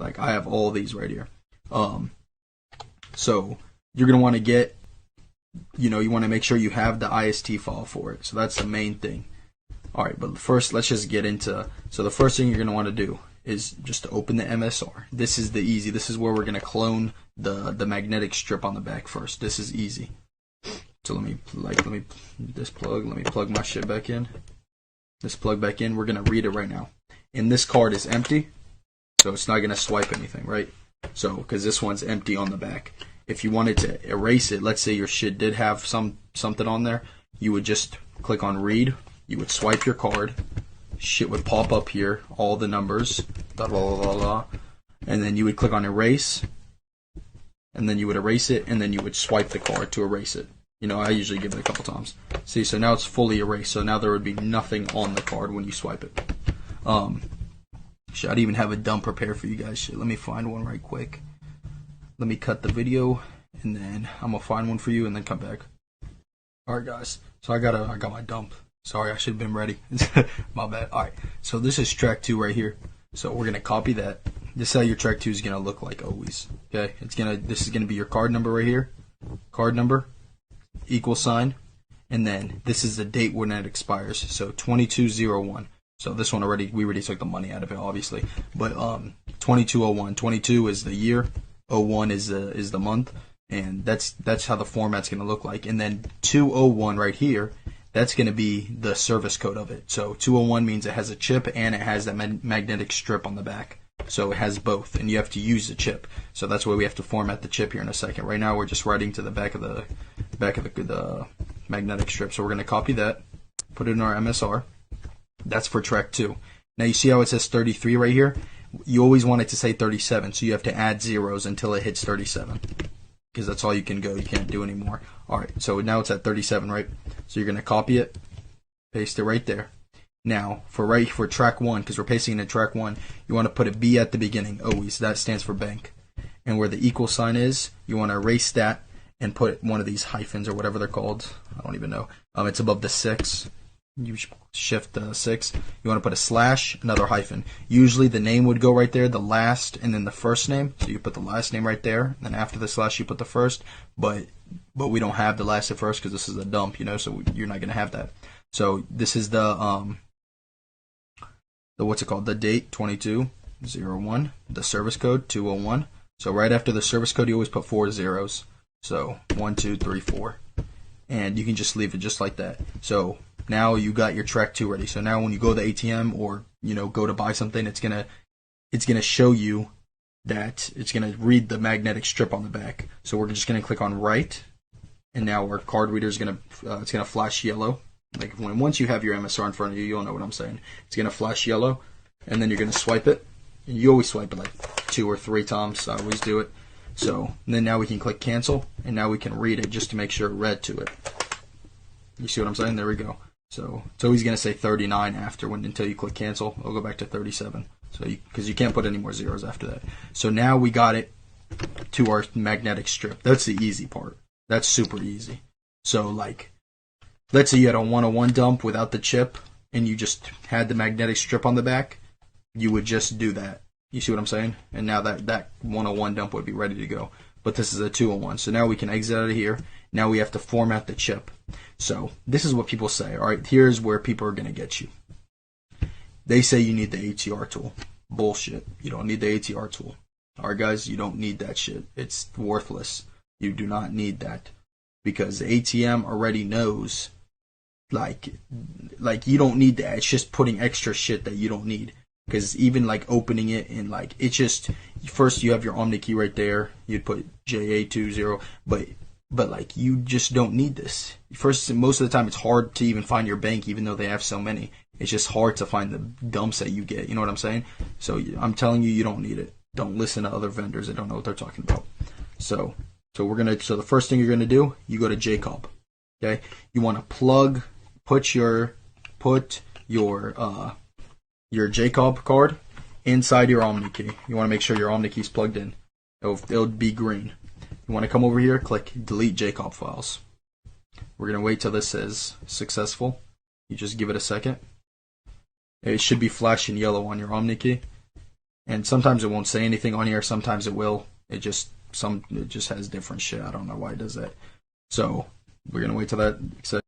Like I have all these right here. So you're gonna want to get, you want to make sure you have the IST file for it. So that's the main thing. All right, but first let's just get into. So the first thing you're gonna want to do is just to open the MSR. This is the easy. This is where we're gonna clone the magnetic strip on the back first. This is easy. So let me plug my shit back in. This plug back in. We're gonna read it right now. And this card is empty, so it's not gonna swipe anything, right? So because this one's empty on the back. If you wanted to erase it, let's say your shit did have something on there, you would just click on read. You would swipe your card. Shit would pop up here, all the numbers, blah blah blah blah, and then you would click on erase, and then you would erase it, and then you would swipe the card to erase it. I usually give it a couple times. See, so now it's fully erased. So now there would be nothing on the card when you swipe it. Shit, I'd even have a dump prepared for you guys. Shit, let me find one right quick. Let me cut the video, and then I'm gonna find one for you, and then come back. All right, guys. So I got my dump. Sorry, I should have been ready. My bad. All right. So this is track 2 right here. So we're gonna copy that. This is how your track 2 is gonna look like always. Okay. This is gonna be your card number right here. Card number, $, and then this is the date when it expires. So 2201. So this one we already took the money out of it, obviously. But 2201. 22 is the year. 01 is the month, and that's how the format's gonna look like. And then 201 right here, that's gonna be the service code of it. So 201 means it has a chip and it has that magnetic strip on the back. So it has both, and you have to use the chip. So that's why we have to format the chip here in a second. Right now we're just writing to the back of the magnetic strip. So we're gonna copy that, put it in our MSR. That's for track 2. Now you see how it says 33 right here? You always want it to say 37, so you have to add zeros until it hits 37, because that's all you can go. You can't do any more. All right, so now it's at 37, right? So you're gonna copy it, paste it right there. Now for track 1, because we're pasting it in track 1, you want to put a B at the beginning always. That stands for bank. And where the $, is, you want to erase that and put one of these hyphens or whatever they're called. I don't even know. It's above the 6. You shift 6. You want to put a slash, another hyphen. Usually the name would go right there, the last, and then the first name. So you put the last name right there. And then after the slash, you put the first. But we don't have the last at first because this is a dump, so you're not gonna have that. So this is the what's it called? The date 2201. The service code 201. So right after the service code, you always put 4 zeros. So 1, 2, 3, 4, and you can just leave it just like that. So now you got your track 2 ready. So now when you go to the ATM or go to buy something, it's gonna show you that it's gonna read the magnetic strip on the back. So we're just gonna click on write, and now our card reader is gonna flash yellow. Like once you have your MSR in front of you, you'll know what I'm saying. It's gonna flash yellow, and then you're gonna swipe it. And you always swipe it like 2 or 3 times. I always do it. So then now we can click cancel, and now we can read it just to make sure it read to it. You see what I'm saying? There we go. So it's always going to say 39 until you click cancel. It'll go back to 37. So because you can't put any more zeros after that. So now we got it to our magnetic strip. That's the easy part. That's super easy. So like, let's say you had a 101 dump without the chip, and you just had the magnetic strip on the back. You would just do that. You see what I'm saying? And now that 101 dump would be ready to go. But this is a 201. So now we can exit out of here. Now we have to format the chip. So this is what people say. All right, here's where people are going to get you. They say you need the ATR tool. Bullshit. You don't need the ATR tool. All right, guys, you don't need that shit. It's worthless. You do not need that, because the ATM already knows. Like you don't need that. It's just putting extra shit that you don't need. Because even like opening it and like it's just, first you have your Omni key right there. You'd put JA20, but like you just don't need this. First, most of the time it's hard to even find your bank, even though they have so many. It's just hard to find the dumps that you get. You know what I'm saying? So I'm telling you, you don't need it. Don't listen to other vendors that don't know what they're talking about. So the first thing you're gonna do, you go to Jacob. Okay, you want to put your Jacob card inside your Omni key. You want to make sure your Omni key is plugged in. It'll be green. You want to come over here, click delete Jacob files. We're going to wait till this says successful. You just give it a second. It should be flashing yellow on your Omni key. And sometimes it won't say anything on here. Sometimes it will. It just has different shit. I don't know why it does that. So we're gonna wait till that